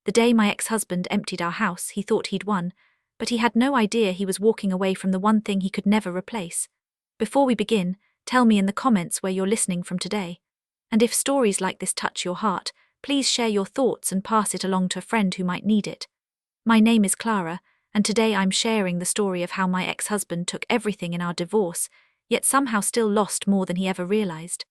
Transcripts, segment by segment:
The day my ex-husband emptied our house, he thought he'd won, but he had no idea he was walking away from the one thing he could never replace. Before we begin, tell me in the comments where you're listening from today. And if stories like this touch your heart, please share your thoughts and pass it along to a friend who might need it. My name is Clara, and today I'm sharing the story of how my ex-husband took everything in our divorce, yet somehow still lost more than he ever realized.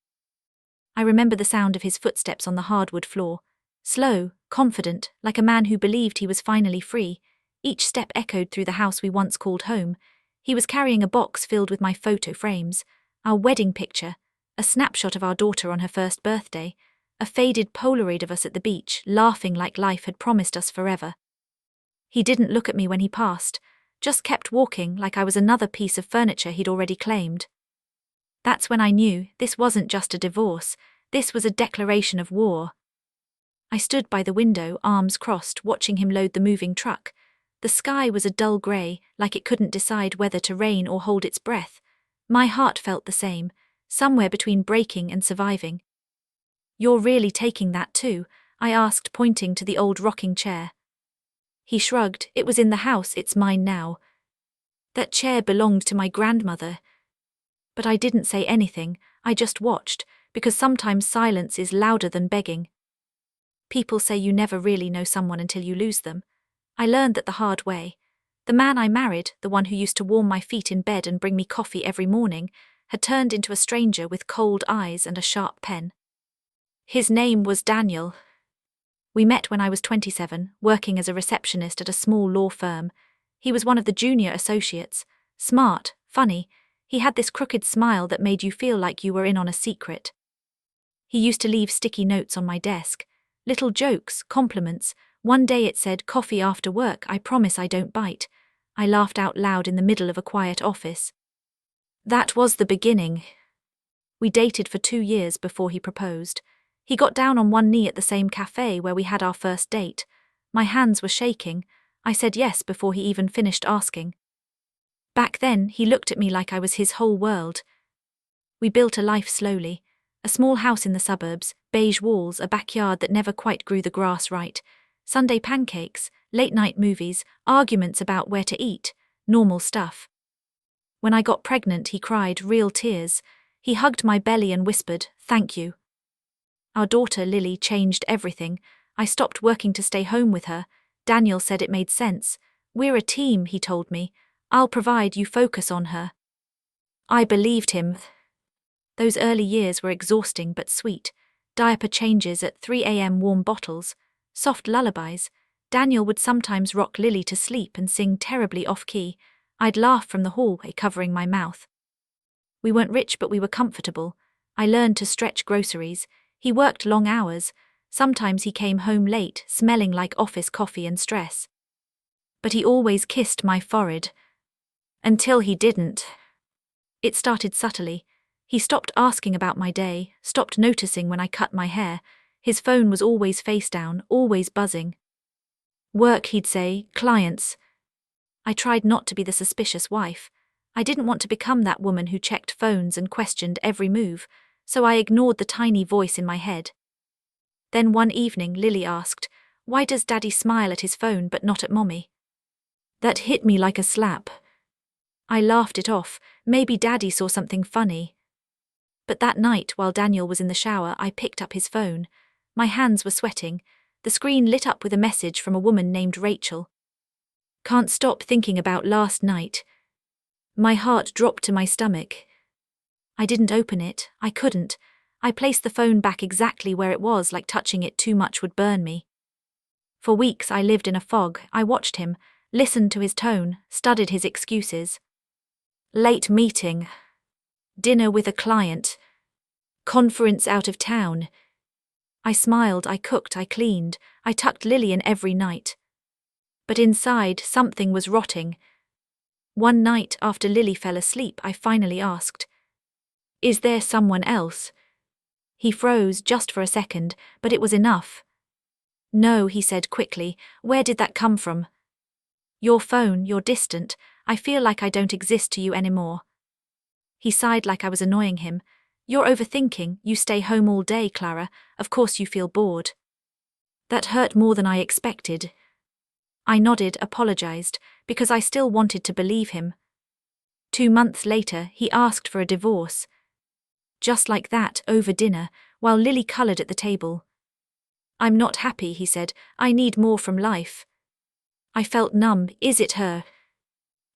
I remember the sound of his footsteps on the hardwood floor. Slow, confident, like a man who believed he was finally free. Each step echoed through the house we once called home. He was carrying a box filled with my photo frames, our wedding picture, a snapshot of our daughter on her first birthday, a faded Polaroid of us at the beach, laughing like life had promised us forever. He didn't look at me when he passed, just kept walking like I was another piece of furniture he'd already claimed. That's when I knew this wasn't just a divorce, this was a declaration of war. I stood by the window, arms crossed, watching him load the moving truck. The sky was a dull grey, like it couldn't decide whether to rain or hold its breath. My heart felt the same, somewhere between breaking and surviving. "You're really taking that too?" I asked, pointing to the old rocking chair. He shrugged. "It was in the house, it's mine now. That chair belonged to my grandmother." But I didn't say anything, I just watched, because sometimes silence is louder than begging. People say you never really know someone until you lose them. I learned that the hard way. The man I married, the one who used to warm my feet in bed and bring me coffee every morning, had turned into a stranger with cold eyes and a sharp pen. His name was Daniel. We met when I was 27, working as a receptionist at a small law firm. He was one of the junior associates. Smart, funny. He had this crooked smile that made you feel like you were in on a secret. He used to leave sticky notes on my desk. Little jokes, compliments. One day it said, "Coffee after work, I promise I don't bite." I laughed out loud in the middle of a quiet office. That was the beginning. We dated for 2 years before he proposed. He got down on one knee at the same cafe where we had our first date. My hands were shaking. I said yes before he even finished asking. Back then, he looked at me like I was his whole world. We built a life slowly. A small house in the suburbs, beige walls, a backyard that never quite grew the grass right. Sunday pancakes, late-night movies, arguments about where to eat, normal stuff. When I got pregnant, he cried, real tears. He hugged my belly and whispered, "Thank you." Our daughter, Lily, changed everything. I stopped working to stay home with her. Daniel said it made sense. "We're a team," he told me. "I'll provide, you focus on her." I believed him. Those early years were exhausting but sweet. Diaper changes at 3 a.m., warm bottles, soft lullabies. Daniel would sometimes rock Lily to sleep and sing terribly off-key. I'd laugh from the hallway, covering my mouth. We weren't rich, but we were comfortable. I learned to stretch groceries. He worked long hours. Sometimes he came home late, smelling like office coffee and stress. But he always kissed my forehead. Until he didn't. It started subtly. He stopped asking about my day, stopped noticing when I cut my hair. His phone was always face down, always buzzing. "Work," he'd say, "clients." I tried not to be the suspicious wife. I didn't want to become that woman who checked phones and questioned every move, so I ignored the tiny voice in my head. Then one evening, Lily asked, "Why does Daddy smile at his phone but not at Mommy?" That hit me like a slap. I laughed it off. Maybe Daddy saw something funny. But that night, while Daniel was in the shower, I picked up his phone. My hands were sweating. The screen lit up with a message from a woman named Rachel. "Can't stop thinking about last night." My heart dropped to my stomach. I didn't open it. I couldn't. I placed the phone back exactly where it was, like touching it too much would burn me. For weeks I lived in a fog. I watched him, listened to his tone, studied his excuses. Late meeting. Dinner with a client. Conference out of town. I smiled, I cooked, I cleaned, I tucked Lily in every night. But inside, something was rotting. One night, after Lily fell asleep, I finally asked, "Is there someone else?" He froze just for a second, but it was enough. "No," he said quickly. "Where did that come from?" "Your phone, you're distant. I feel like I don't exist to you anymore." He sighed like I was annoying him. "You're overthinking. You stay home all day, Clara. Of course you feel bored." That hurt more than I expected. I nodded, apologized, because I still wanted to believe him. 2 months later, he asked for a divorce. Just like that, over dinner, while Lily colored at the table. I'm not happy, he said. I need more from life. I felt numb. Is it her?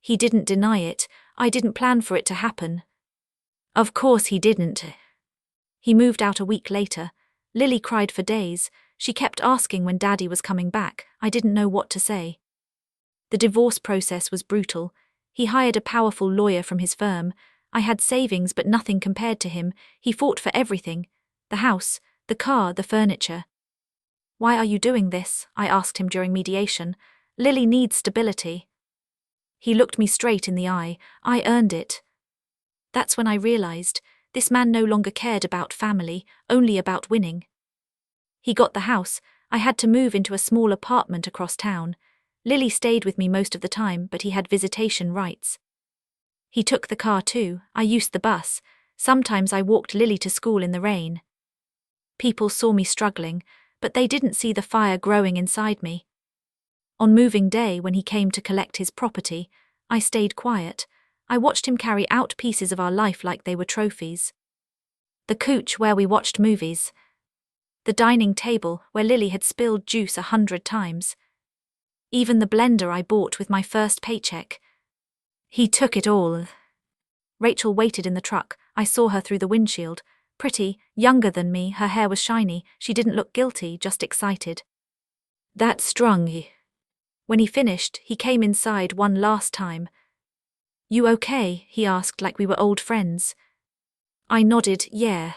He didn't deny it. I didn't plan for it to happen. Of course he didn't. He moved out a week later. Lily cried for days. She kept asking when Daddy was coming back. I didn't know what to say. The divorce process was brutal. He hired a powerful lawyer from his firm. I had savings but nothing compared to him. He fought for everything. The house, the car, the furniture. Why are you doing this? I asked him during mediation. Lily needs stability. He looked me straight in the eye. I earned it. That's when I realized this man no longer cared about family, only about winning. He got the house. I had to move into a small apartment across town. Lily stayed with me most of the time, but he had visitation rights. He took the car too. I used the bus. Sometimes I walked Lily to school in the rain. People saw me struggling, but they didn't see the fire growing inside me. On moving day, when he came to collect his property, I stayed quiet. I watched him carry out pieces of our life like they were trophies. The couch where we watched movies. The dining table where Lily had spilled juice 100 times. Even the blender I bought with my first paycheck. He took it all. Rachel waited in the truck. I saw her through the windshield. Pretty, younger than me, her hair was shiny. She didn't look guilty, just excited. That's strong. When he finished, he came inside one last time. You okay? He asked like we were old friends. I nodded, yeah.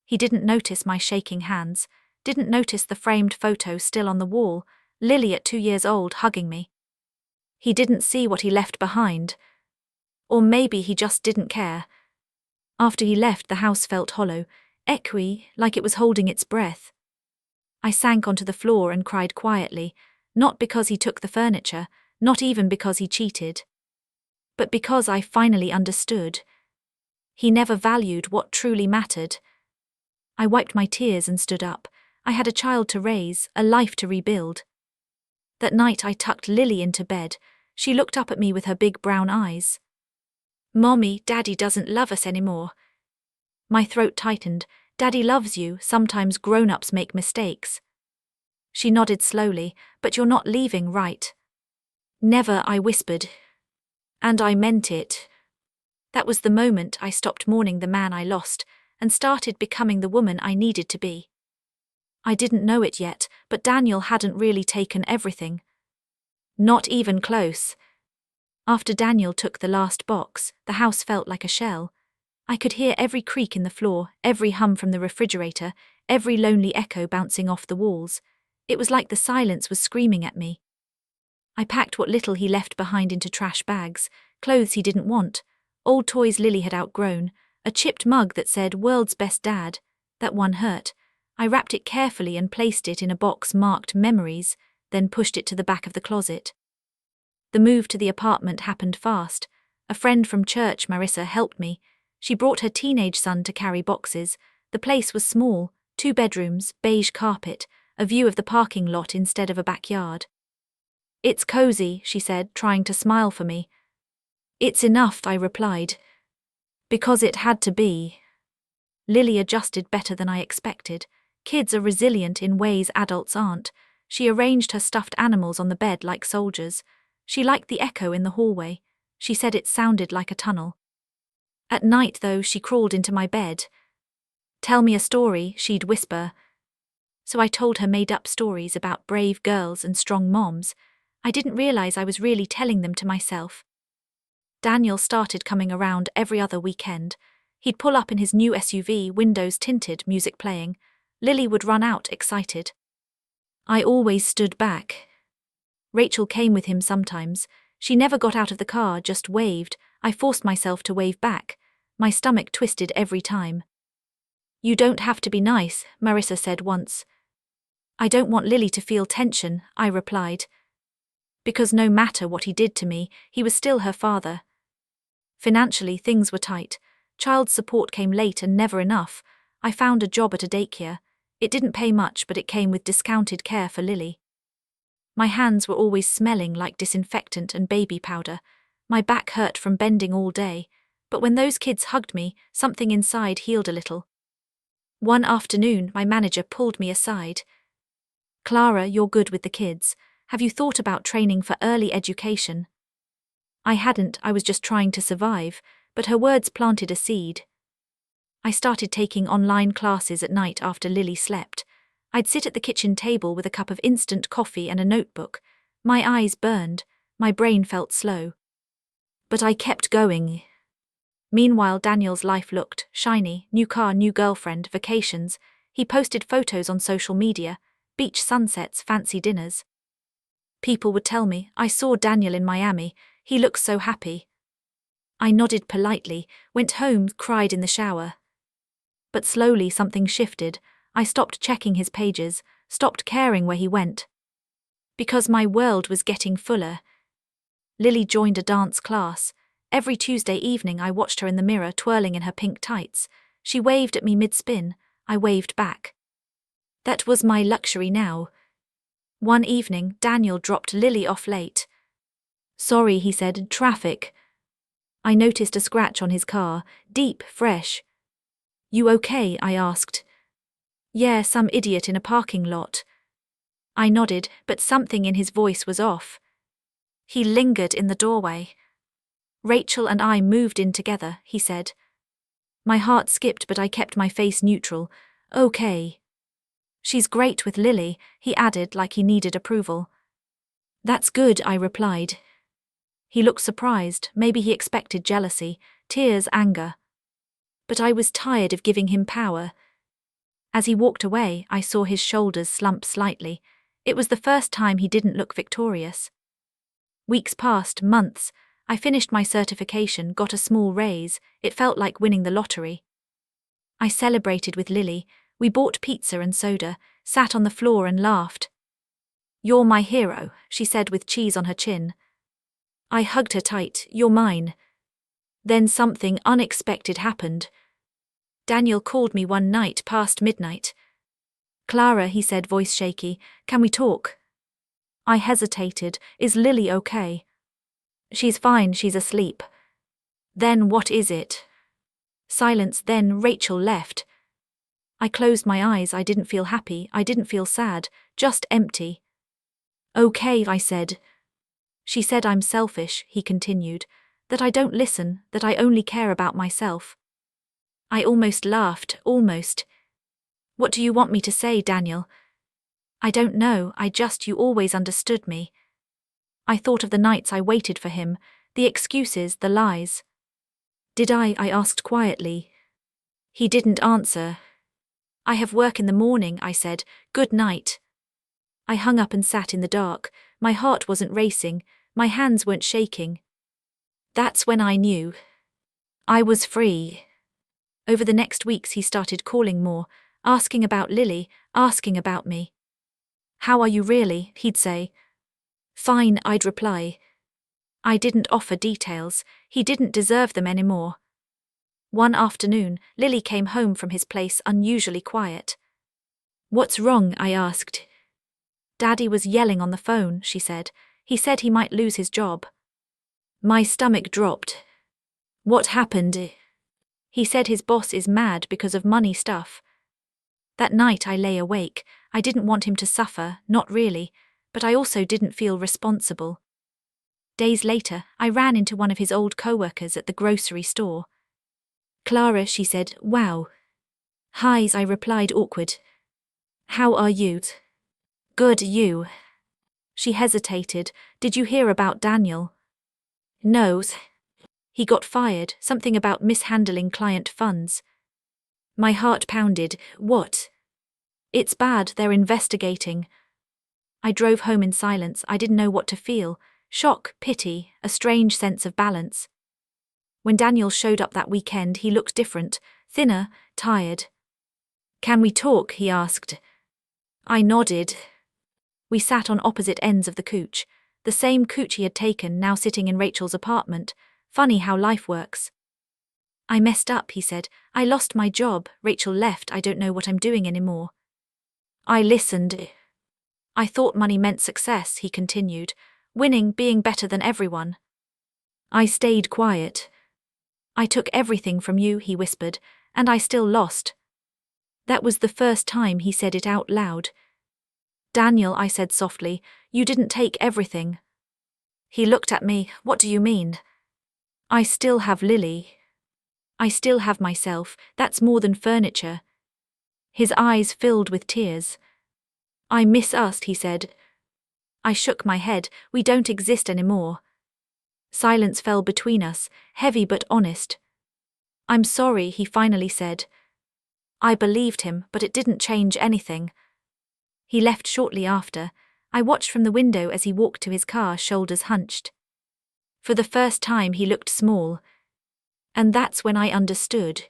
He didn't notice my shaking hands, didn't notice the framed photo still on the wall, Lily at 2 years old hugging me. He didn't see what he left behind. Or maybe he just didn't care. After he left, the house felt hollow, echoey, like it was holding its breath. I sank onto the floor and cried quietly, not because he took the furniture, not even because he cheated. But because I finally understood. He never valued what truly mattered. I wiped my tears and stood up. I had a child to raise, a life to rebuild. That night I tucked Lily into bed. She looked up at me with her big brown eyes. Mommy, Daddy doesn't love us anymore. My throat tightened. Daddy loves you, sometimes grown-ups make mistakes. She nodded slowly. But you're not leaving, right? Never, I whispered. And I meant it. That was the moment I stopped mourning the man I lost and started becoming the woman I needed to be. I didn't know it yet, but Daniel hadn't really taken everything. Not even close. After Daniel took the last box, the house felt like a shell. I could hear every creak in the floor, every hum from the refrigerator, every lonely echo bouncing off the walls. It was like the silence was screaming at me. I packed what little he left behind into trash bags, clothes he didn't want, old toys Lily had outgrown, a chipped mug that said, "World's Best Dad." That one hurt. I wrapped it carefully and placed it in a box marked Memories, then pushed it to the back of the closet. The move to the apartment happened fast. A friend from church, Marissa, helped me. She brought her teenage son to carry boxes. The place was small, 2 bedrooms, beige carpet, a view of the parking lot instead of a backyard. It's cozy, she said, trying to smile for me. It's enough, I replied. Because it had to be. Lily adjusted better than I expected. Kids are resilient in ways adults aren't. She arranged her stuffed animals on the bed like soldiers. She liked the echo in the hallway. She said it sounded like a tunnel. At night, though, she crawled into my bed. Tell me a story, she'd whisper. So I told her made-up stories about brave girls and strong moms. I didn't realize I was really telling them to myself. Daniel started coming around every other weekend. He'd pull up in his new SUV, windows tinted, music playing. Lily would run out, excited. I always stood back. Rachel came with him sometimes. She never got out of the car, just waved. I forced myself to wave back. My stomach twisted every time. You don't have to be nice, Marissa said once. I don't want Lily to feel tension, I replied. Because no matter what he did to me, he was still her father. Financially, things were tight. Child support came late and never enough. I found a job at a daycare. It didn't pay much, but it came with discounted care for Lily. My hands were always smelling like disinfectant and baby powder. My back hurt from bending all day, but when those kids hugged me, something inside healed a little. One afternoon, my manager pulled me aside. "Clara, you're good with the kids. Have you thought about training for early education?" I hadn't, I was just trying to survive, but her words planted a seed. I started taking online classes at night after Lily slept. I'd sit at the kitchen table with a cup of instant coffee and a notebook. My eyes burned, my brain felt slow. But I kept going. Meanwhile, Daniel's life looked shiny: new car, new girlfriend, vacations. He posted photos on social media, beach sunsets, fancy dinners. People would tell me, "I saw Daniel in Miami, he looks so happy." I nodded politely, went home, cried in the shower. But slowly something shifted. I stopped checking his pages, stopped caring where he went. Because my world was getting fuller. Lily joined a dance class. Every Tuesday evening I watched her in the mirror twirling in her pink tights. She waved at me mid-spin, I waved back. That was my luxury now. One evening, Daniel dropped Lily off late. "Sorry," he said, "traffic." I noticed a scratch on his car, deep, fresh. "You okay?" I asked. "Yeah, some idiot in a parking lot." I nodded, but something in his voice was off. He lingered in the doorway. "Rachel and I moved in together," he said. My heart skipped, but I kept my face neutral. "Okay." "She's great with Lily," he added like he needed approval. "That's good," I replied. He looked surprised, maybe he expected jealousy, tears, anger. But I was tired of giving him power. As he walked away, I saw his shoulders slump slightly. It was the first time he didn't look victorious. Weeks passed, months. I finished my certification, got a small raise. It felt like winning the lottery. I celebrated with Lily. We bought pizza and soda, sat on the floor and laughed. "You're my hero," she said with cheese on her chin. I hugged her tight. "You're mine." Then something unexpected happened. Daniel called me one night past midnight. "Clara," he said, voice shaky, "can we talk?" I hesitated. "Is Lily okay?" "She's fine, she's asleep." "Then what is it?" Silence. Then Rachel left. I closed my eyes. I didn't feel happy, I didn't feel sad, just empty. "Okay," I said. "She said I'm selfish," he continued, "that I don't listen, that I only care about myself." I almost laughed, almost. "What do you want me to say, Daniel?" "I don't know, you always understood me." I thought of the nights I waited for him, the excuses, the lies. "Did I asked quietly. He didn't answer. "I have work in the morning," I said. "Good night." I hung up and sat in the dark. My heart wasn't racing, my hands weren't shaking. That's when I knew. I was free. Over the next weeks he started calling more, asking about Lily, asking about me. "How are you really?" he'd say. "Fine," I'd reply. I didn't offer details, he didn't deserve them anymore. One afternoon, Lily came home from his place unusually quiet. "What's wrong?" I asked. "Daddy was yelling on the phone," she said. "He said he might lose his job." My stomach dropped. "What happened?" "He said his boss is mad because of money stuff." That night I lay awake. I didn't want him to suffer, not really, but I also didn't feel responsible. Days later, I ran into one of his old co-workers at the grocery store. "Clara," she said. "Wow." "Hi," I replied, awkward. "How are you?" "Good, you?" She hesitated. "Did you hear about Daniel?" "No." "He got fired, something about mishandling client funds." My heart pounded. "What?" "It's bad, they're investigating." I drove home in silence. I didn't know what to feel. Shock, pity, a strange sense of balance. When Daniel showed up that weekend, he looked different, thinner, tired. "Can we talk?" he asked. I nodded. We sat on opposite ends of the couch. The same couch he had taken, now sitting in Rachel's apartment. Funny how life works. "I messed up," he said. "I lost my job, Rachel left, I don't know what I'm doing anymore." I listened. I thought money meant success, he continued. Winning, being better than everyone. I stayed quiet. I took everything from you, he whispered, and I still lost. That was the first time he said it out loud. Daniel, I said softly, you didn't take everything. He looked at me. What do you mean? I still have Lily. I still have myself. That's more than furniture. His eyes filled with tears. I miss us, he said. I shook my head. We don't exist anymore. Silence fell between us, heavy but honest. I'm sorry, he finally said. I believed him, but it didn't change anything. He left shortly after. I watched from the window as he walked to his car, shoulders hunched. For the first time he looked small. And that's when I understood.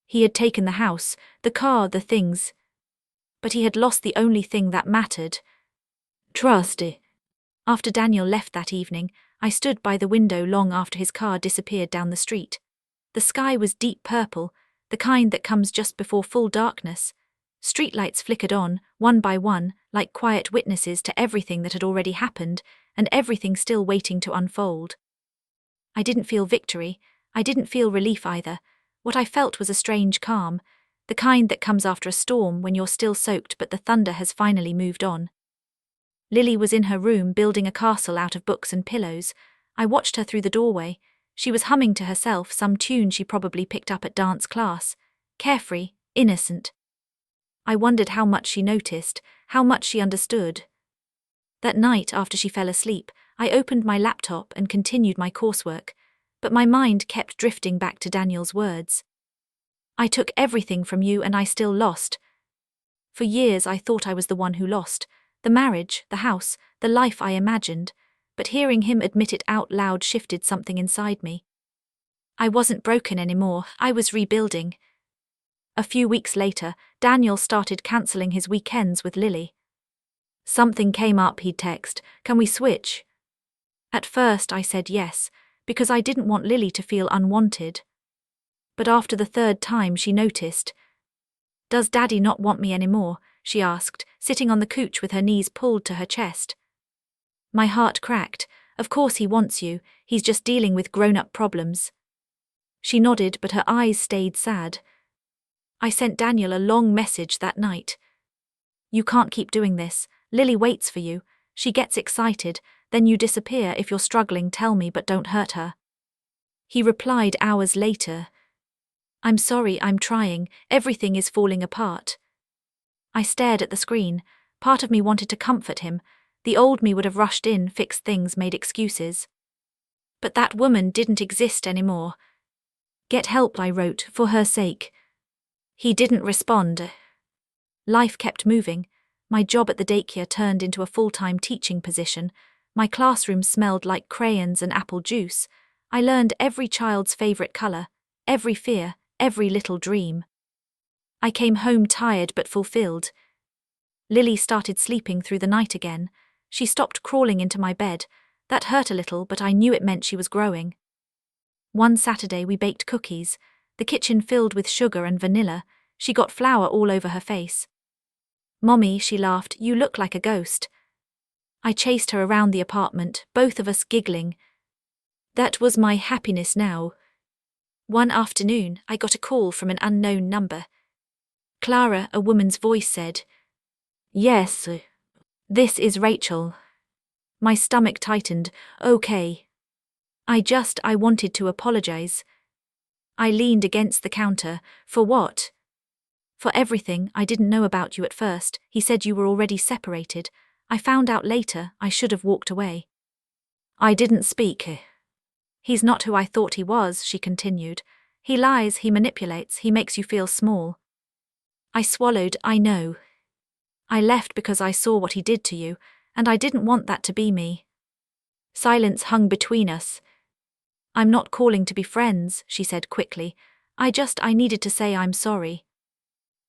He had taken the house, the car, the things. But he had lost the only thing that mattered. Trust. After Daniel left that evening, I stood by the window long after his car disappeared down the street. The sky was deep purple, the kind that comes just before full darkness. Streetlights flickered on, one by one, like quiet witnesses to everything that had already happened, and everything still waiting to unfold. I didn't feel victory. I didn't feel relief either. What I felt was a strange calm, the kind that comes after a storm when you're still soaked but the thunder has finally moved on. Lily was in her room building a castle out of books and pillows. I watched her through the doorway. She was humming to herself some tune she probably picked up at dance class. Carefree, innocent. I wondered how much she noticed, how much she understood. That night, after she fell asleep, I opened my laptop and continued my coursework, but my mind kept drifting back to Daniel's words. I took everything from you and I still lost. For years I thought I was the one who lost. The marriage, the house, the life I imagined, but hearing him admit it out loud shifted something inside me. I wasn't broken anymore, I was rebuilding. A few weeks later, Daniel started cancelling his weekends with Lily. Something came up, he'd text, can we switch? At first I said yes, because I didn't want Lily to feel unwanted. But after the third time she noticed. Does Daddy not want me anymore? She asked, sitting on the couch with her knees pulled to her chest. My heart cracked. Of course he wants you, he's just dealing with grown-up problems. She nodded, but her eyes stayed sad. I sent Daniel a long message that night. You can't keep doing this. Lily waits for you. She gets excited, then you disappear. If you're struggling, tell me, but don't hurt her. He replied hours later. I'm sorry, I'm trying. Everything is falling apart. I stared at the screen. Part of me wanted to comfort him. The old me would have rushed in, fixed things, made excuses. But that woman didn't exist anymore. Get help, I wrote, for her sake. He didn't respond. Life kept moving. My job at the daycare turned into a full-time teaching position. My classroom smelled like crayons and apple juice. I learned every child's favorite color, every fear, every little dream. I came home tired but fulfilled. Lily started sleeping through the night again. She stopped crawling into my bed. That hurt a little, but I knew it meant she was growing. One Saturday we baked cookies, the kitchen filled with sugar and vanilla. She got flour all over her face. Mommy, she laughed, you look like a ghost. I chased her around the apartment, both of us giggling. That was my happiness now. One afternoon, I got a call from an unknown number. Clara, a woman's voice said, Yes, this is Rachel. My stomach tightened. Okay. I wanted to apologize. I leaned against the counter. For what? For everything. I didn't know about you at first. He said you were already separated. I found out later. I should have walked away. I didn't speak. He's not who I thought he was, she continued. He lies, he manipulates, he makes you feel small. I swallowed. I know. I left because I saw what he did to you, and I didn't want that to be me. Silence hung between us. I'm not calling to be friends, she said quickly. I needed to say I'm sorry.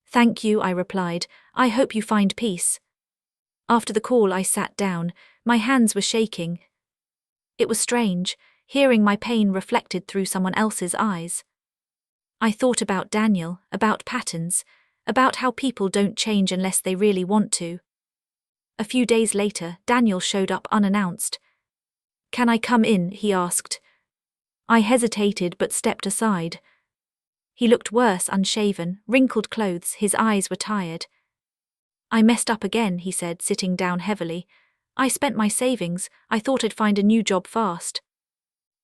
Thank you, I replied. I hope you find peace. After the call I sat down. My hands were shaking. It was strange, hearing my pain reflected through someone else's eyes. I thought about Daniel, about patterns. about how people don't change unless they really want to. A few days later, Daniel showed up unannounced. "Can I come in?" he asked. I hesitated but stepped aside. He looked worse, unshaven, wrinkled clothes, his eyes were tired. "I messed up again," he said, sitting down heavily. "I spent my savings. I thought I'd find a new job fast."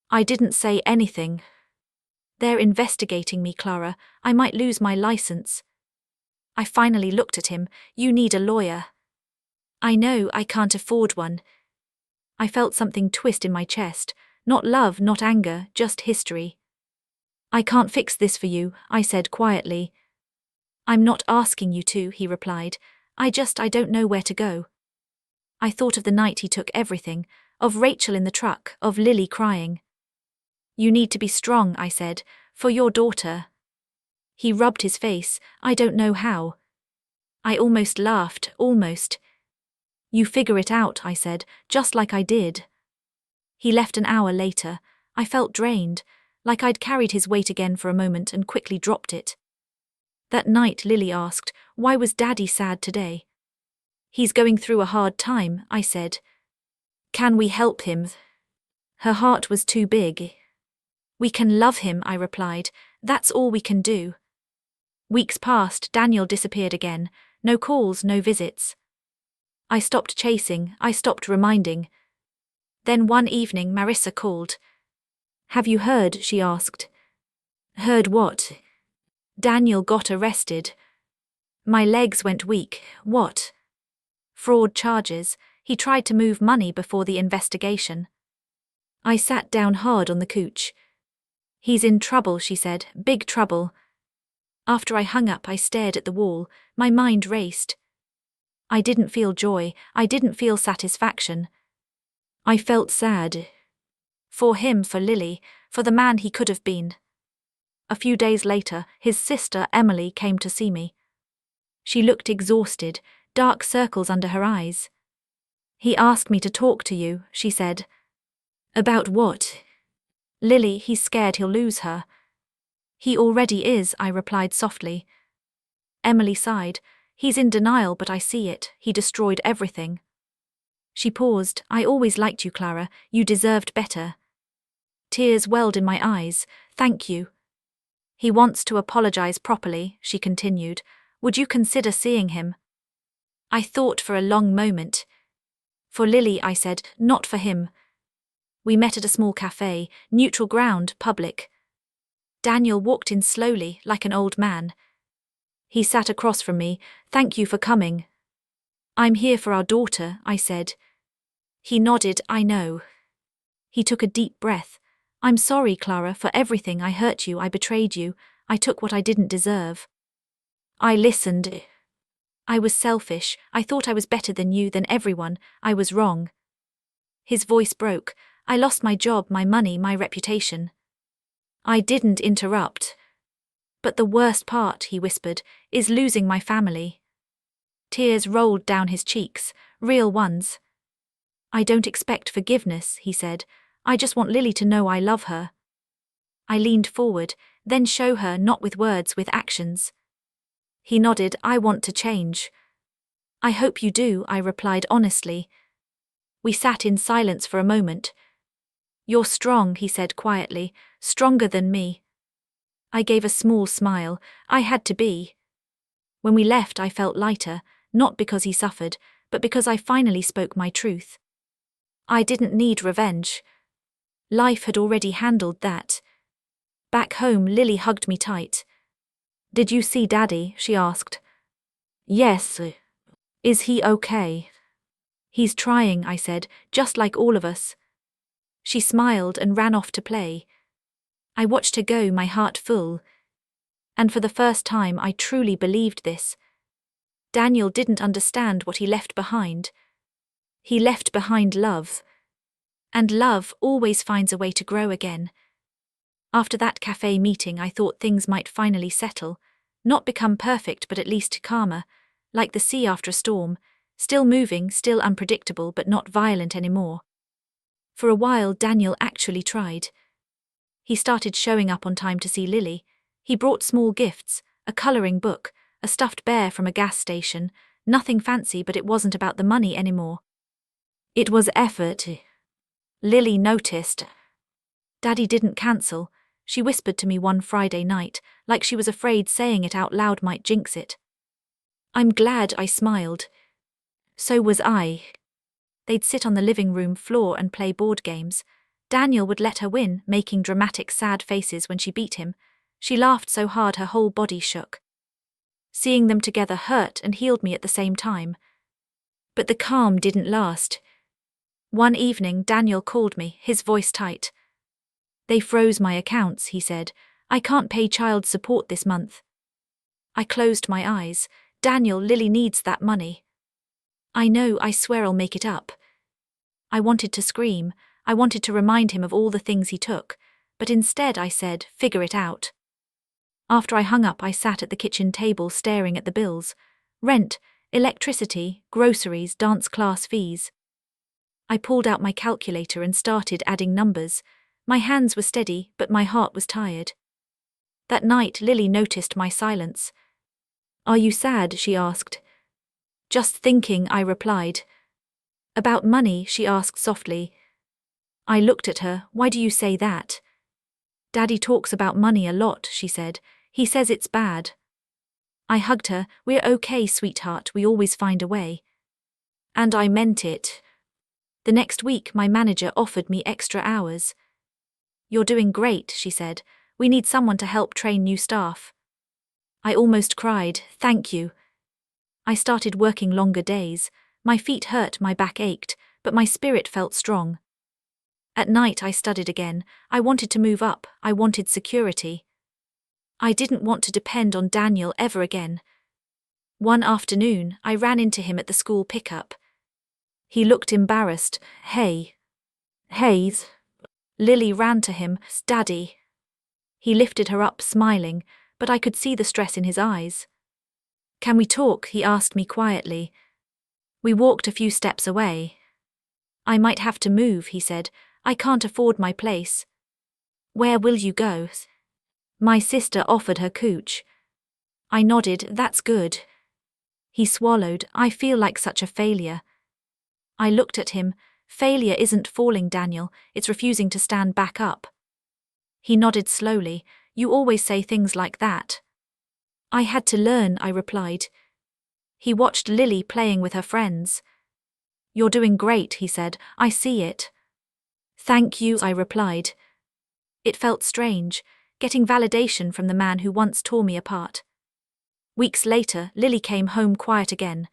I didn't say anything. "They're investigating me, Clara. I might lose my license." I finally looked at him. "You need a lawyer." "I know, I can't afford one." I felt something twist in my chest. Not love, not anger, just history. "I can't fix this for you," I said quietly. "I'm not asking you to," he replied. I don't know where to go." I thought of the night he took everything, of Rachel in the truck, of Lily crying. "You need to be strong," I said, "for your daughter." He rubbed his face. "I don't know how." I almost laughed, almost. "You figure it out," I said, "just like I did." He left an hour later. I felt drained, like I'd carried his weight again for a moment and quickly dropped it. That night Lily asked, "Why was Daddy sad today?" "He's going through a hard time," I said. "Can we help him?" Her heart was too big. "We can love him," I replied. "That's all we can do." Weeks passed. Daniel disappeared again. No calls, no visits. I stopped chasing, I stopped reminding. Then one evening Marissa called. "Have you heard?" she asked. "Heard what?" "Daniel got arrested." My legs went weak. "What?" "Fraud charges. He tried to move money before the investigation." I sat down hard on the couch. "He's in trouble," she said, "big trouble." After I hung up, I stared at the wall. My mind raced. I didn't feel joy. I didn't feel satisfaction. I felt sad. For him, for Lily, for the man he could have been. A few days later, his sister, Emily, came to see me. She looked exhausted, dark circles under her eyes. "He asked me to talk to you," she said. "About what?" "Lily, he's scared he'll lose her." "He already is," I replied softly. Emily sighed. "He's in denial, but I see it. He destroyed everything." She paused. "I always liked you, Clara. You deserved better." Tears welled in my eyes. "Thank you." "He wants to apologize properly," she continued. "Would you consider seeing him?" I thought for a long moment. "For Lily," I said, "not for him." We met at a small cafe, neutral ground, public. Daniel walked in slowly, like an old man. He sat across from me. "Thank you for coming." "I'm here for our daughter," I said. He nodded. "I know." He took a deep breath. "I'm sorry, Clara, for everything. I hurt you, I betrayed you, I took what I didn't deserve." I listened. "I was selfish. I thought I was better than you, than everyone. I was wrong." His voice broke. "I lost my job, my money, my reputation." I didn't interrupt. "But the worst part," he whispered, "is losing my family." Tears rolled down his cheeks, real ones. "I don't expect forgiveness," he said. "I just want Lily to know I love her." I leaned forward, "Then show her, not with words, with actions." He nodded. "I want to change." "I hope you do," I replied honestly. We sat in silence for a moment. "You're strong," he said quietly, "stronger than me." I gave a small smile. I had to be. When we left, I felt lighter, not because he suffered, but because I finally spoke my truth. I didn't need revenge. Life had already handled that. Back home, Lily hugged me tight. "Did you see Daddy?" she asked. "Yes." "Is he okay?" "He's trying," I said, "just like all of us." She smiled and ran off to play. I watched her go, my heart full. And for the first time I truly believed this. Daniel didn't understand what he left behind. He left behind love. And love always finds a way to grow again. After that cafe meeting, I thought things might finally settle, not become perfect but at least calmer, like the sea after a storm, still moving, still unpredictable but not violent anymore. For a while Daniel actually tried. He started showing up on time to see Lily. He brought small gifts, a colouring book, a stuffed bear from a gas station, nothing fancy, but it wasn't about the money anymore. It was effort. Lily noticed. Daddy didn't cancel, she whispered to me one Friday night, like she was afraid saying it out loud might jinx it. I'm glad, I smiled. So was I. They'd sit on the living room floor and play board games. Daniel would let her win, making dramatic sad faces when she beat him. She laughed so hard her whole body shook. Seeing them together hurt and healed me at the same time. But the calm didn't last. One evening Daniel called me, his voice tight. They froze my accounts, he said. I can't pay child support this month. I closed my eyes. Daniel, Lily needs that money. I know, I swear I'll make it up. I wanted to scream. I wanted to remind him of all the things he took, but instead I said, figure it out. After I hung up, I sat at the kitchen table staring at the bills. Rent, electricity, groceries, dance class fees. I pulled out my calculator and started adding numbers. My hands were steady, but my heart was tired. That night, Lily noticed my silence. Are you sad? She asked. Just thinking, I replied. About money? She asked softly. I looked at her. Why do you say that? Daddy talks about money a lot, she said. He says it's bad. I hugged her. We're okay, sweetheart, we always find a way. And I meant it. The next week, my manager offered me extra hours. You're doing great, she said. We need someone to help train new staff. I almost cried. Thank you. I started working longer days. My feet hurt, my back ached, but my spirit felt strong. At night I studied again. I wanted to move up. I wanted security. I didn't want to depend on Daniel ever again. One afternoon, I ran into him at the school pickup. He looked embarrassed. Hey. Hayes. Lily ran to him. Daddy. He lifted her up, smiling, but I could see the stress in his eyes. Can we talk? He asked me quietly. We walked a few steps away. I might have to move, he said. I can't afford my place. Where will you go? My sister offered her cooch. I nodded. That's good. He swallowed. I feel like such a failure. I looked at him. Failure isn't falling, Daniel. It's refusing to stand back up. He nodded slowly. You always say things like that. I had to learn, I replied. He watched Lily playing with her friends. You're doing great, he said. I see it. Thank you, I replied. It felt strange, getting validation from the man who once tore me apart. Weeks later, Lily came home quiet again.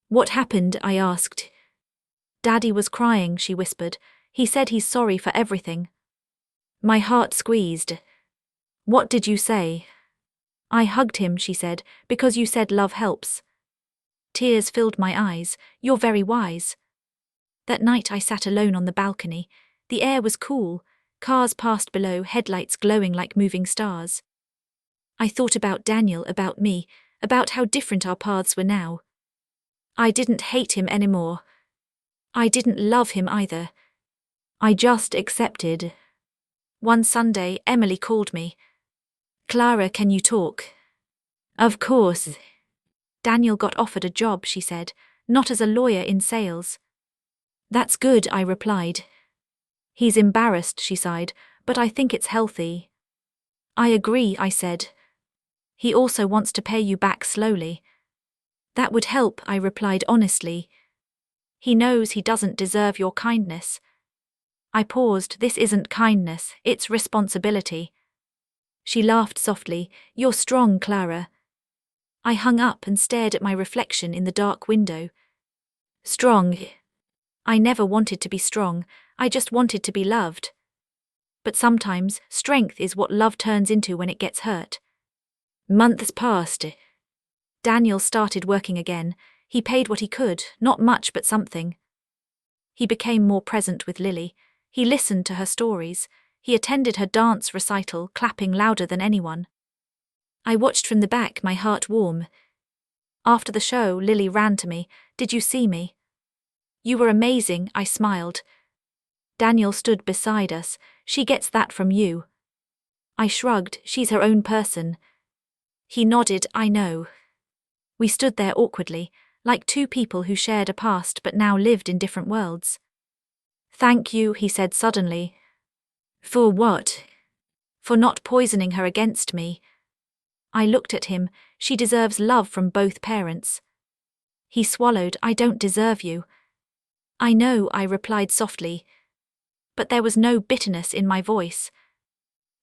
What happened? I asked. Daddy was crying, she whispered. He said he's sorry for everything. My heart squeezed. What did you say? I hugged him, she said, because you said love helps. Tears filled my eyes. You're very wise. That night I sat alone on the balcony. The air was cool. Cars passed below, headlights glowing like moving stars. I thought about Daniel, about me, about how different our paths were now. I didn't hate him anymore. I didn't love him either. I just accepted. One Sunday, Emily called me. Clara, can you talk? Of course. Daniel got offered a job, she said, not as a lawyer in sales. That's good, I replied. He's embarrassed, she sighed, but I think it's healthy. I agree, I said. He also wants to pay you back slowly. That would help, I replied honestly. He knows he doesn't deserve your kindness. I paused. This isn't kindness, it's responsibility. She laughed softly. You're strong, Clara. I hung up and stared at my reflection in the dark window. Strong. I never wanted to be strong, I just wanted to be loved. But sometimes, strength is what love turns into when it gets hurt. Months passed. Daniel started working again. He paid what he could, not much but something. He became more present with Lily. He listened to her stories. He attended her dance recital, clapping louder than anyone. I watched from the back, my heart warm. After the show, Lily ran to me. Did you see me? You were amazing, I smiled. Daniel stood beside us. She gets that from you. I shrugged. She's her own person. He nodded. I know. We stood there awkwardly, like two people who shared a past but now lived in different worlds. "Thank you," he said suddenly. "For what?" "For not poisoning her against me." I looked at him. "She deserves love from both parents." He swallowed. "I don't deserve you." "I know," I replied softly. But there was no bitterness in my voice.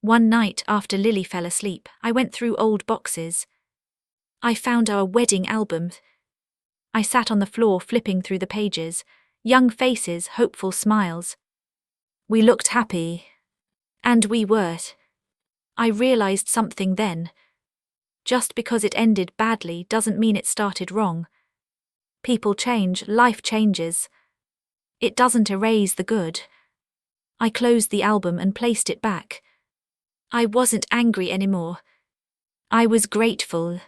One night after Lily fell asleep, I went through old boxes. I found our wedding album. I sat on the floor flipping through the pages. Young faces, hopeful smiles. We looked happy. And we were. I realized something then. Just because it ended badly doesn't mean it started wrong. People change, life changes. It doesn't erase the good. I closed the album and placed it back. I wasn't angry anymore. I was grateful.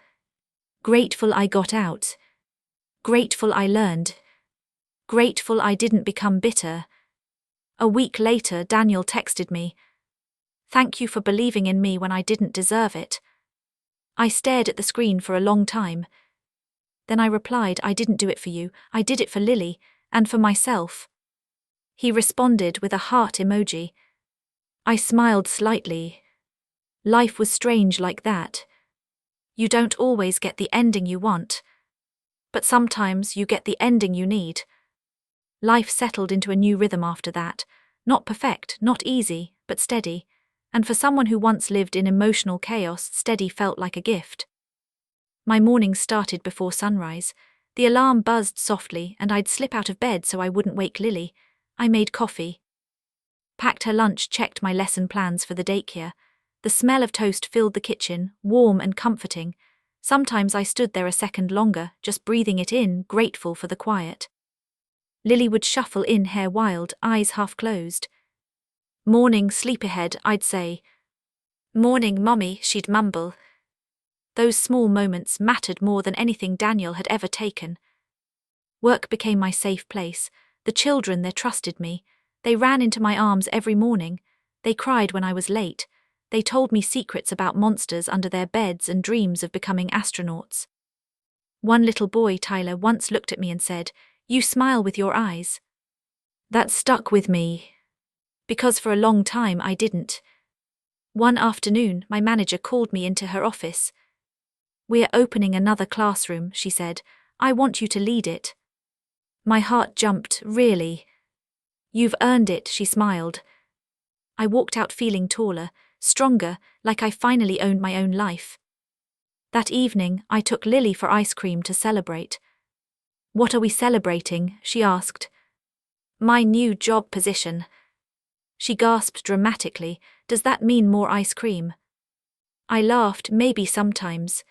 Grateful I got out. Grateful I learned. Grateful I didn't become bitter. A week later, Daniel texted me. "Thank you for believing in me when I didn't deserve it." I stared at the screen for a long time. Then I replied, "I didn't do it for you, I did it for Lily, and for myself." He responded with a heart emoji. I smiled slightly. Life was strange like that. You don't always get the ending you want. But sometimes you get the ending you need. Life settled into a new rhythm after that. Not perfect, not easy, but steady. And for someone who once lived in emotional chaos, steady felt like a gift. My mornings started before sunrise. The alarm buzzed softly and I'd slip out of bed so I wouldn't wake Lily. I made coffee. Packed her lunch, checked my lesson plans for the daycare. The smell of toast filled the kitchen, warm and comforting. Sometimes I stood there a second longer, just breathing it in, grateful for the quiet. Lily would shuffle in, hair wild, eyes half closed. "Morning, sleepyhead," I'd say. "Morning, Mummy," she'd mumble. Those small moments mattered more than anything Daniel had ever taken. Work became my safe place. The children, they trusted me. They ran into my arms every morning. They cried when I was late. They told me secrets about monsters under their beds and dreams of becoming astronauts. One little boy, Tyler, once looked at me and said, "You smile with your eyes." That stuck with me. Because for a long time I didn't. One afternoon, my manager called me into her office. "We're opening another classroom," she said. "I want you to lead it." My heart jumped, "Really?" "You've earned it," she smiled. I walked out feeling taller, stronger, like I finally owned my own life. That evening, I took Lily for ice cream to celebrate. "What are we celebrating?" she asked. "My new job position." She gasped dramatically. "Does that mean more ice cream?" I laughed, "Maybe sometimes."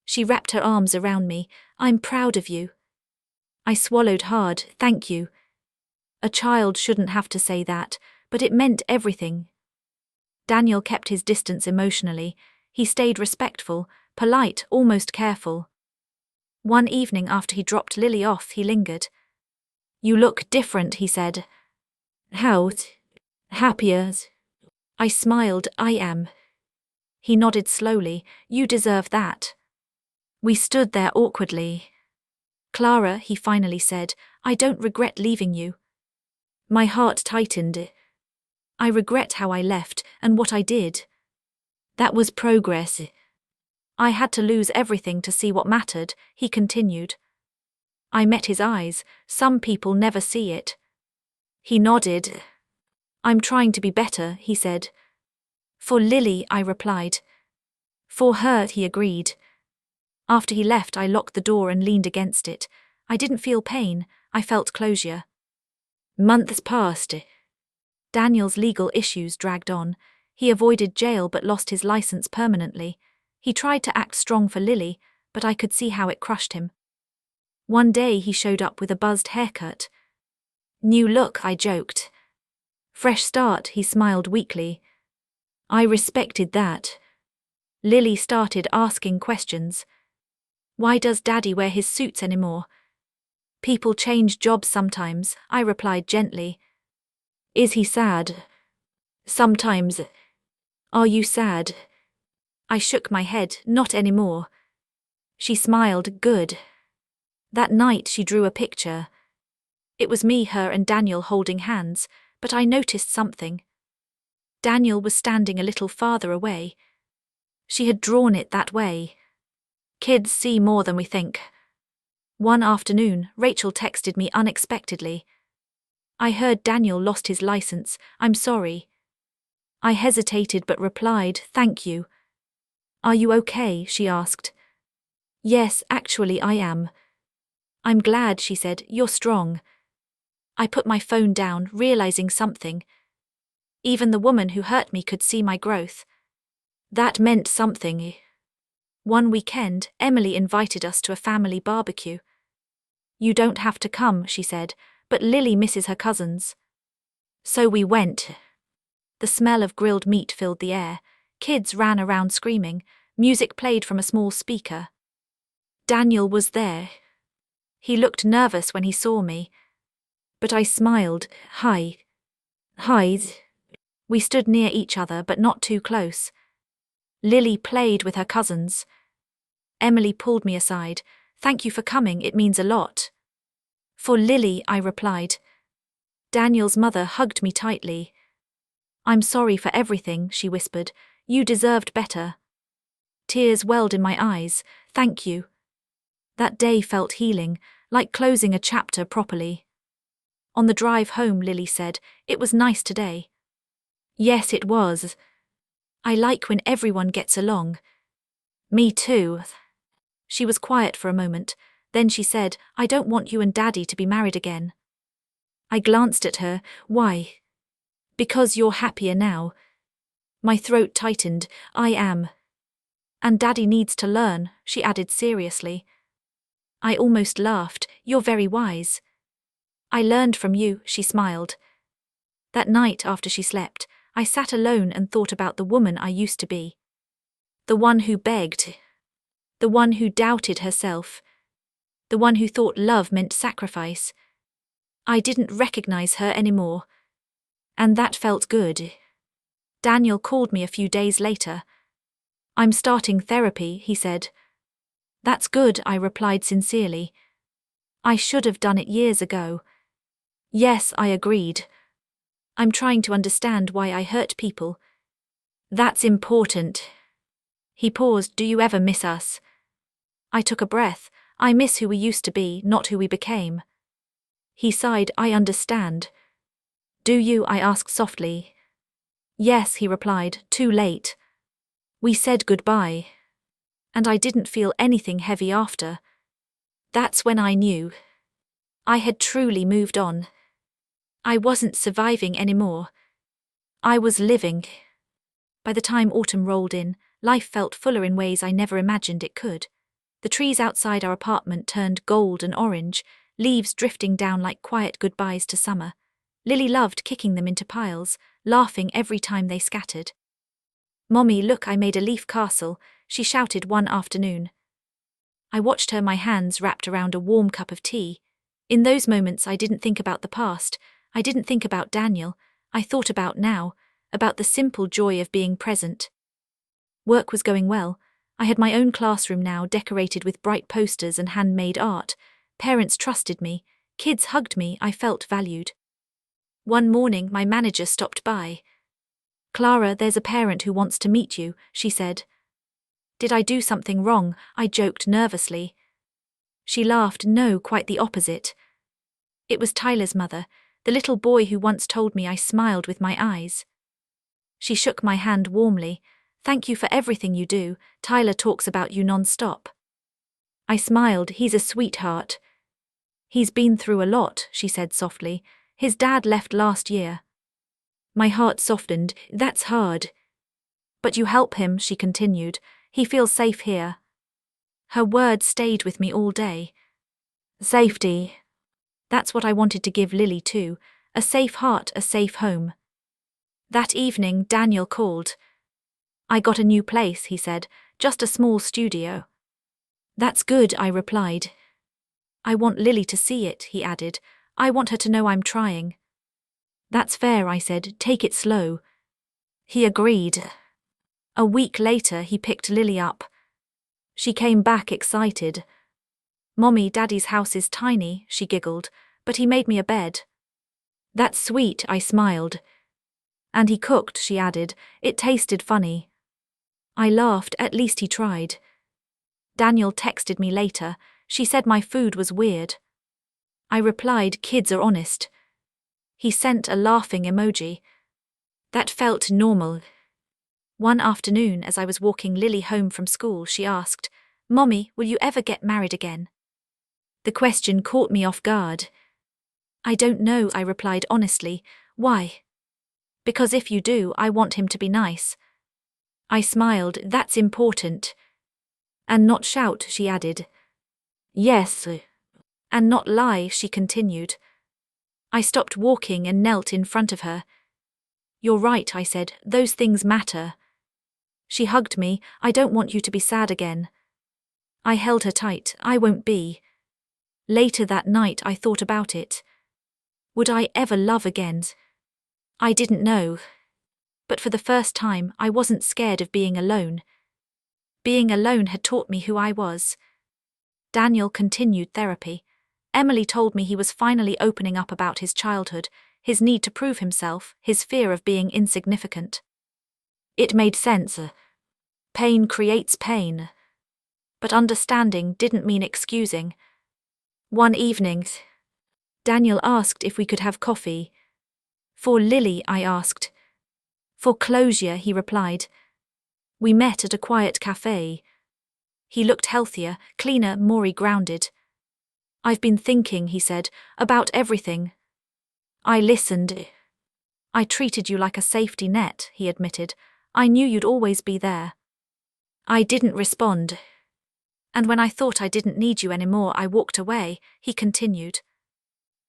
She wrapped her arms around me. "I'm proud of you." I swallowed hard. "Thank you." A child shouldn't have to say that, but it meant everything. Daniel kept his distance emotionally. He stayed respectful, polite, almost careful. One evening after he dropped Lily off, he lingered. "You look different," he said. "How? Happier?" I smiled. "I am." He nodded slowly. "You deserve that." We stood there awkwardly. "Clara," he finally said, "I don't regret leaving you." My heart tightened. I regret how I left and what I did. That was progress. I had to lose everything to see what mattered, he continued. I met his eyes. Some people never see it. He nodded. "I'm trying to be better," he said. "For Lily," I replied. "For her," he agreed. After he left, I locked the door and leaned against it. I didn't feel pain, I felt closure. Months passed. Daniel's legal issues dragged on. He avoided jail but lost his license permanently. He tried to act strong for Lily, but I could see how it crushed him. One day he showed up with a buzzed haircut. "New look," I joked. "Fresh start," he smiled weakly. I respected that. Lily started asking questions. "Why does Daddy wear his suits anymore?" "People change jobs sometimes," I replied gently. "Is he sad?" "Sometimes." "Are you sad?" I shook my head. "Not anymore." She smiled, good. That night she drew a picture. It was me, her and Daniel holding hands, but I noticed something. Daniel was standing a little farther away. She had drawn it that way. Kids see more than we think. One afternoon, Rachel texted me unexpectedly. I heard Daniel lost his license, I'm sorry. I hesitated but replied, thank you. Are you okay? She asked. Yes, actually I am. I'm glad, she said, you're strong. I put my phone down, realizing something. Even the woman who hurt me could see my growth. That meant something. One weekend, Emily invited us to a family barbecue. You don't have to come, she said, but Lily misses her cousins. So we went. The smell of grilled meat filled the air. Kids ran around screaming. Music played from a small speaker. Daniel was there. He looked nervous when he saw me. But I smiled. Hi. Hi. We stood near each other but not too close. Lily played with her cousins. Emily pulled me aside. Thank you for coming, it means a lot. For Lily, I replied. Daniel's mother hugged me tightly. I'm sorry for everything, she whispered. You deserved better. Tears welled in my eyes. Thank you. That day felt healing, like closing a chapter properly. On the drive home, Lily said, it was nice today. Yes, it was. I like when everyone gets along. Me too. She was quiet for a moment, then she said, I don't want you and Daddy to be married again. I glanced at her. Why? Because you're happier now. My throat tightened. I am. And Daddy needs to learn, she added seriously. I almost laughed. You're very wise. I learned from you, she smiled. That night after she slept, I sat alone and thought about the woman I used to be. The one who begged. The one who doubted herself. The one who thought love meant sacrifice. I didn't recognize her anymore. And that felt good. Daniel called me a few days later. I'm starting therapy, he said. That's good, I replied sincerely. I should have done it years ago. Yes, I agreed. I'm trying to understand why I hurt people. That's important. He paused. Do you ever miss us? I took a breath. I miss who we used to be, not who we became. He sighed. I understand. Do you? I asked softly. Yes, he replied. Too late. We said goodbye. And I didn't feel anything heavy after. That's when I knew. I had truly moved on. I wasn't surviving anymore. I was living. By the time autumn rolled in, life felt fuller in ways I never imagined it could. The trees outside our apartment turned gold and orange, leaves drifting down like quiet goodbyes to summer. Lily loved kicking them into piles, laughing every time they scattered. Mommy, look, I made a leaf castle, she shouted one afternoon. I watched her, my hands wrapped around a warm cup of tea. In those moments I didn't think about the past, I didn't think about Daniel, I thought about now, about the simple joy of being present. Work was going well. I had my own classroom now, decorated with bright posters and handmade art. Parents trusted me, kids hugged me, I felt valued. One morning my manager stopped by. Clara, there's a parent who wants to meet you, she said. Did I do something wrong? I joked nervously. She laughed. No, quite the opposite. It was Tyler's mother, the little boy who once told me I smiled with my eyes. She shook my hand warmly. Thank you for everything you do, Tyler talks about you non-stop. I smiled. He's a sweetheart. He's been through a lot, she said softly. His dad left last year. My heart softened. That's hard. But you help him, she continued. He feels safe here. Her words stayed with me all day. Safety. That's what I wanted to give Lily too. A safe heart, a safe home. That evening, Daniel called. I got a new place, he said, just a small studio. That's good, I replied. I want Lily to see it, he added. I want her to know I'm trying. That's fair, I said, take it slow. He agreed. A week later, he picked Lily up. She came back excited. "Mommy, Daddy's house is tiny," she giggled, "but he made me a bed." "That's sweet," I smiled. "And he cooked," she added. "It tasted funny." I laughed, at least he tried. Daniel texted me later. She said my food was weird. I replied, "Kids are honest." He sent a laughing emoji. That felt normal. One afternoon, as I was walking Lily home from school, she asked, "Mommy, will you ever get married again?" The question caught me off guard. "I don't know," I replied honestly. "Why?" "Because if you do, I want him to be nice." I smiled. "That's important." "And not shout," she added. "Yes." "And not lie," she continued. I stopped walking and knelt in front of her. "You're right," I said. "Those things matter." She hugged me. "I don't want you to be sad again." I held her tight. "I won't be." Later that night I thought about it. Would I ever love again? I didn't know. But for the first time, I wasn't scared of being alone. Being alone had taught me who I was. Daniel continued therapy. Emily told me he was finally opening up about his childhood, his need to prove himself, his fear of being insignificant. It made sense. Pain creates pain. But understanding didn't mean excusing. One evening, Daniel asked if we could have coffee. "For Lily?" I asked. "For closure," he replied. We met at a quiet cafe. He looked healthier, cleaner, more grounded. "I've been thinking," he said, "about everything." I listened. "I treated you like a safety net," he admitted. "I knew you'd always be there." I didn't respond. "And when I thought I didn't need you anymore, I walked away," he continued.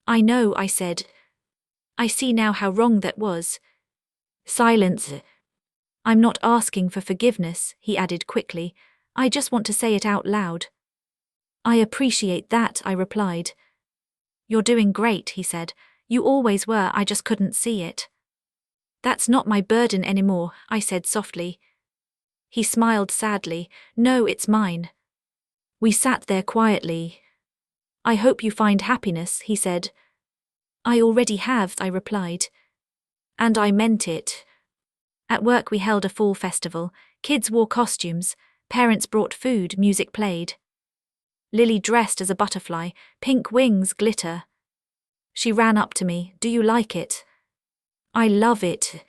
"I know," I said. "I see now how wrong that was." Silence. "I'm not asking for forgiveness," he added quickly. "I just want to say it out loud." "I appreciate that," I replied. "You're doing great," he said. "You always were, I just couldn't see it." "That's not my burden anymore," I said softly. He smiled sadly. "No, it's mine." We sat there quietly. "I hope you find happiness," he said. "I already have," I replied. And I meant it. At work we held a fall festival. Kids wore costumes. Parents brought food, music played. Lily dressed as a butterfly, pink wings, glitter. She ran up to me. "Do you like it?" "I love it."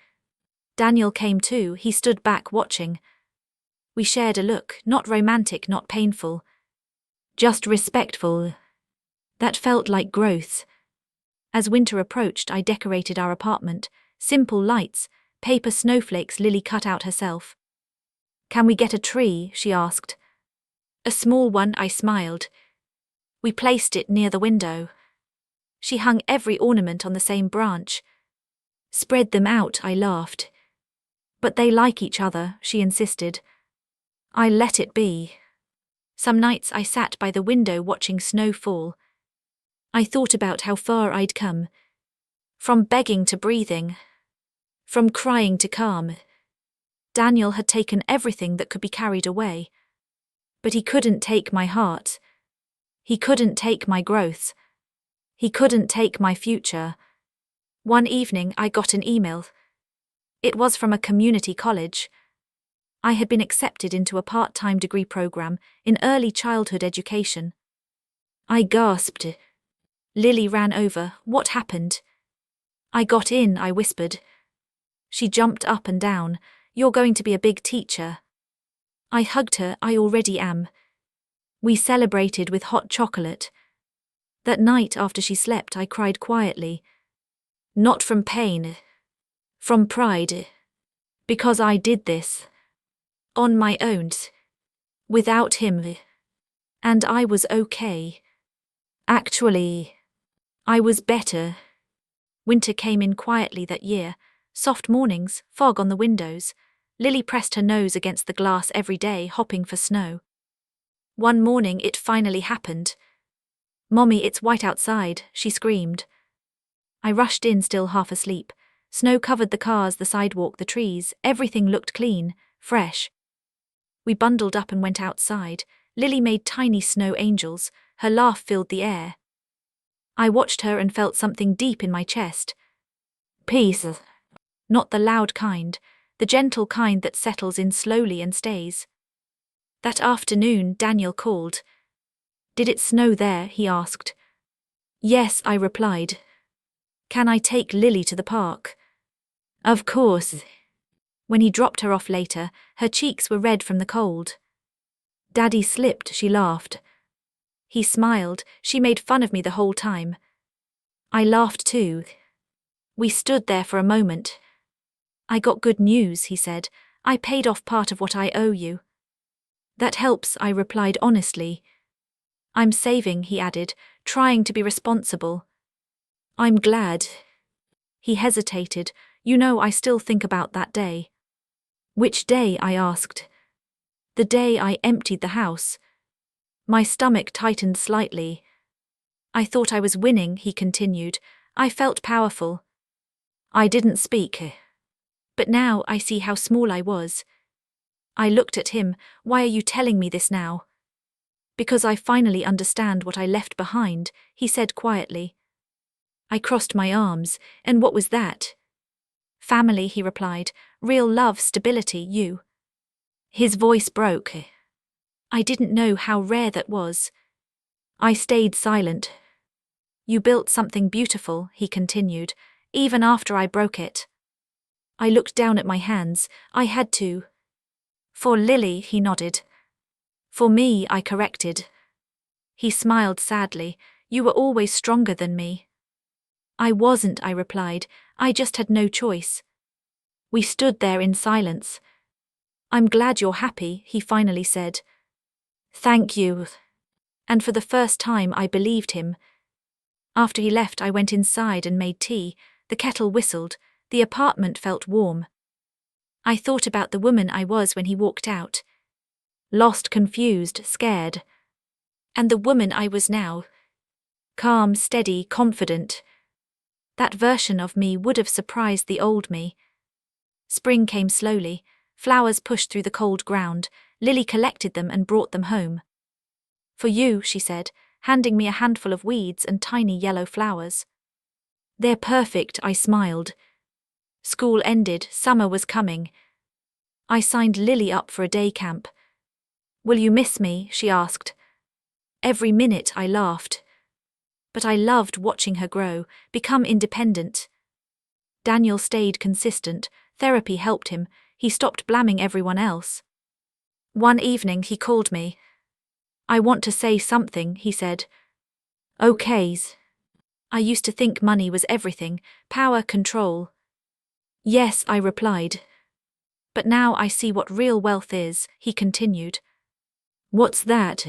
Daniel came too. He stood back watching. We shared a look, not romantic, not painful. Just respectful. That felt like growth. As winter approached, I decorated our apartment. Simple lights, paper snowflakes Lily cut out herself. "Can we get a tree?" she asked. "A small one," I smiled. We placed it near the window. She hung every ornament on the same branch. "Spread them out," I laughed. "But they like each other," she insisted. I let it be. Some nights I sat by the window watching snow fall. I thought about how far I'd come. From begging to breathing. From crying to calm. Daniel had taken everything that could be carried away. But he couldn't take my heart. He couldn't take my growth. He couldn't take my future. One evening I got an email. It was from a community college. I had been accepted into a part-time degree program in early childhood education. I gasped. Lily ran over. "What happened?" "I got in," I whispered. She jumped up and down. "You're going to be a big teacher." I hugged her. "I already am." We celebrated with hot chocolate. That night after she slept, I cried quietly. Not from pain. From pride. Because I did this. On my own. Without him. And I was okay. Actually, I was better. Winter came in quietly that year. Soft mornings, fog on the windows. Lily pressed her nose against the glass every day, hopping for snow. One morning it finally happened. "Mommy, it's white outside," she screamed. I rushed in, still half asleep. Snow covered the cars, the sidewalk, the trees. Everything looked clean, fresh. We bundled up and went outside. Lily made tiny snow angels. Her laugh filled the air. I watched her and felt something deep in my chest. Peace. Not the loud kind, the gentle kind that settles in slowly and stays. That afternoon, Daniel called. Did it snow there? He asked. Yes, I replied. Can I take Lily to the park? Of course. When he dropped her off later, her cheeks were red from the cold. Daddy slipped, she laughed. He smiled. She made fun of me the whole time. I laughed too. We stood there for a moment. I got good news, he said. I paid off part of what I owe you. That helps, I replied honestly. I'm saving, he added, trying to be responsible. I'm glad. He hesitated. You know, I still think about that day. Which day? I asked. The day I emptied the house. My stomach tightened slightly. I thought I was winning, he continued. I felt powerful. I didn't speak. But now I see how small I was. I looked at him. Why are you telling me this now? Because I finally understand what I left behind, he said quietly. I crossed my arms. And what was that? Family, he replied. Real love, stability, you. His voice broke. I didn't know how rare that was. I stayed silent. You built something beautiful, he continued, even after I broke it. I looked down at my hands. I had to. For Lily, he nodded. For me, I corrected. He smiled sadly. You were always stronger than me. I wasn't, I replied. I just had no choice. We stood there in silence. I'm glad you're happy, he finally said. Thank you. And for the first time I believed him. After he left, I went inside and made tea. The kettle whistled. The apartment felt warm. I thought about the woman I was when he walked out. Lost, confused, scared. And the woman I was now. Calm, steady, confident. That version of me would have surprised the old me. Spring came slowly. Flowers pushed through the cold ground. Lily collected them and brought them home. For you, she said, handing me a handful of weeds and tiny yellow flowers. They're perfect, I smiled. School ended, summer was coming. I signed Lily up for a day camp. Will you miss me? She asked. Every minute, I laughed. But I loved watching her grow, become independent. Daniel stayed consistent. Therapy helped him. He stopped blaming everyone else. One evening he called me. I want to say something, he said. Okays. I used to think money was everything, power, control. Yes, I replied. But now I see what real wealth is, he continued. What's that?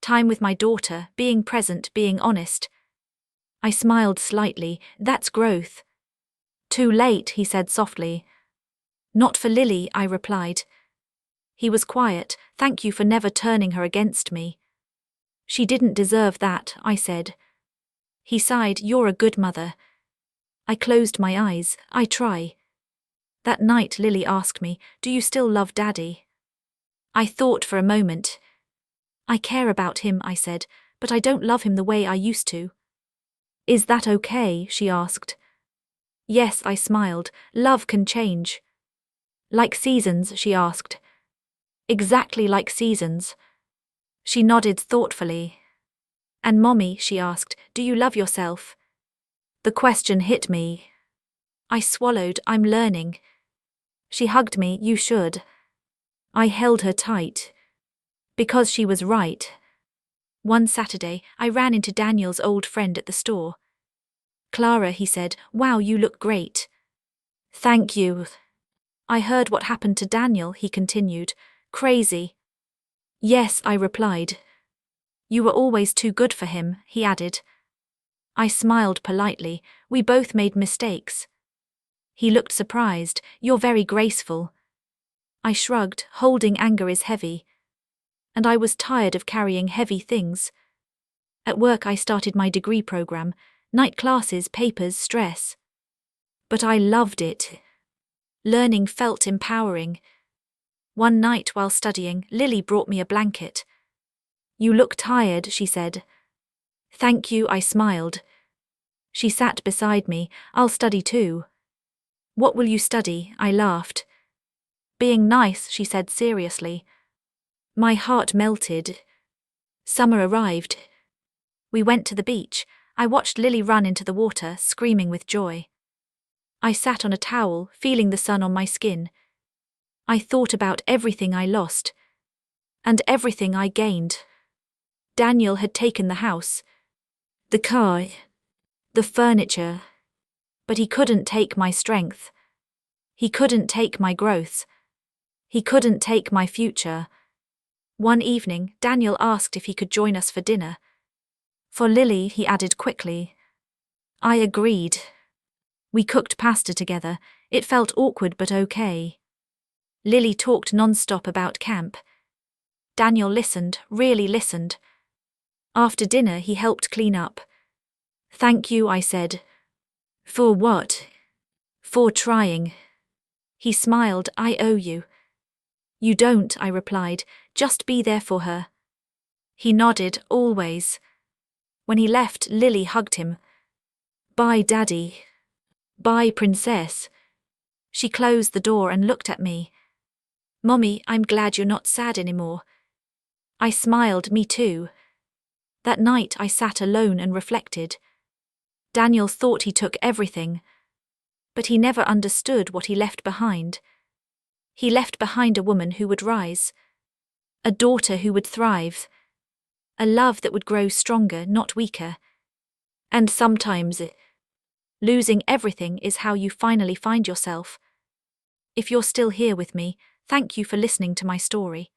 Time with my daughter, being present, being honest. I smiled slightly. That's growth. Too late, he said softly. Not for Lily, I replied. He was quiet. Thank you for never turning her against me. She didn't deserve that, I said. He sighed. You're a good mother. I closed my eyes. I try. That night Lily asked me, do you still love Daddy? I thought for a moment. I care about him, I said, but I don't love him the way I used to. Is that okay? She asked. Yes, I smiled. Love can change. Like seasons, she asked. Exactly like seasons. She nodded thoughtfully. And Mommy, she asked, do you love yourself? The question hit me. I swallowed. I'm learning. She hugged me. You should. I held her tight. Because she was right. One Saturday, I ran into Daniel's old friend at the store. Clara, he said, wow, you look great. Thank you. I heard what happened to Daniel, he continued. Crazy. Yes, I replied. You were always too good for him, he added. I smiled politely. We both made mistakes. He looked surprised. You're very graceful. I shrugged. Holding anger is heavy. And I was tired of carrying heavy things. At work I started my degree program. Night classes, papers, stress. But I loved it. Learning felt empowering. One night while studying, Lily brought me a blanket. "You look tired," she said. "Thank you," I smiled. She sat beside me. "I'll study too." "What will you study?" I laughed. "Being nice," she said seriously. My heart melted. Summer arrived. We went to the beach. I watched Lily run into the water, screaming with joy. I sat on a towel, feeling the sun on my skin. I thought about everything I lost. And everything I gained. Daniel had taken the house, the car, the furniture. But he couldn't take my strength. He couldn't take my growth. He couldn't take my future. One evening, Daniel asked if he could join us for dinner. For Lily, he added quickly. I agreed. We cooked pasta together. It felt awkward but okay. Lily talked non-stop about camp. Daniel listened, really listened. After dinner, he helped clean up. "Thank you," I said. "For what?" "For trying." He smiled. "I owe you." "You don't," I replied. "Just be there for her." He nodded, "Always." When he left, Lily hugged him. "Bye, Daddy." "Bye, Princess." She closed the door and looked at me. "Mommy, I'm glad you're not sad anymore." I smiled, "Me too." That night I sat alone and reflected. Daniel thought he took everything. But he never understood what he left behind. He left behind a woman who would rise. A daughter who would thrive. A love that would grow stronger, not weaker. And sometimes, losing everything is how you finally find yourself. If you're still here with me, thank you for listening to my story.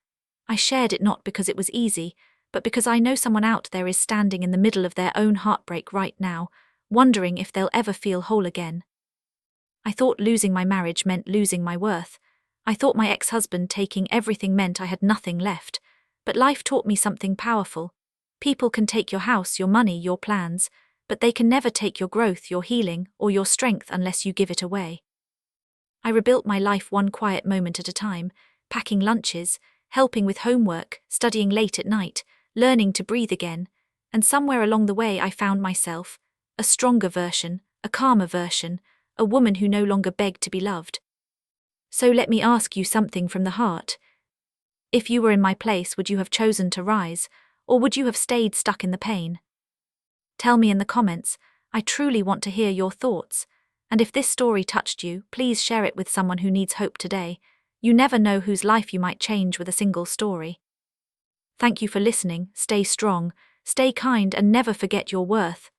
I shared it not because it was easy, but because I know someone out there is standing in the middle of their own heartbreak right now, wondering if they'll ever feel whole again. I thought losing my marriage meant losing my worth. I thought my ex-husband taking everything meant I had nothing left. But life taught me something powerful. People can take your house, your money, your plans, but they can never take your growth, your healing, or your strength unless you give it away. I rebuilt my life one quiet moment at a time, packing lunches, helping with homework, studying late at night, learning to breathe again, and somewhere along the way I found myself, a stronger version, a calmer version, a woman who no longer begged to be loved. So let me ask you something from the heart. If you were in my place, would you have chosen to rise, or would you have stayed stuck in the pain? Tell me in the comments. I truly want to hear your thoughts. And if this story touched you, please share it with someone who needs hope today. You never know whose life you might change with a single story. Thank you for listening. Stay strong, stay kind, and never forget your worth.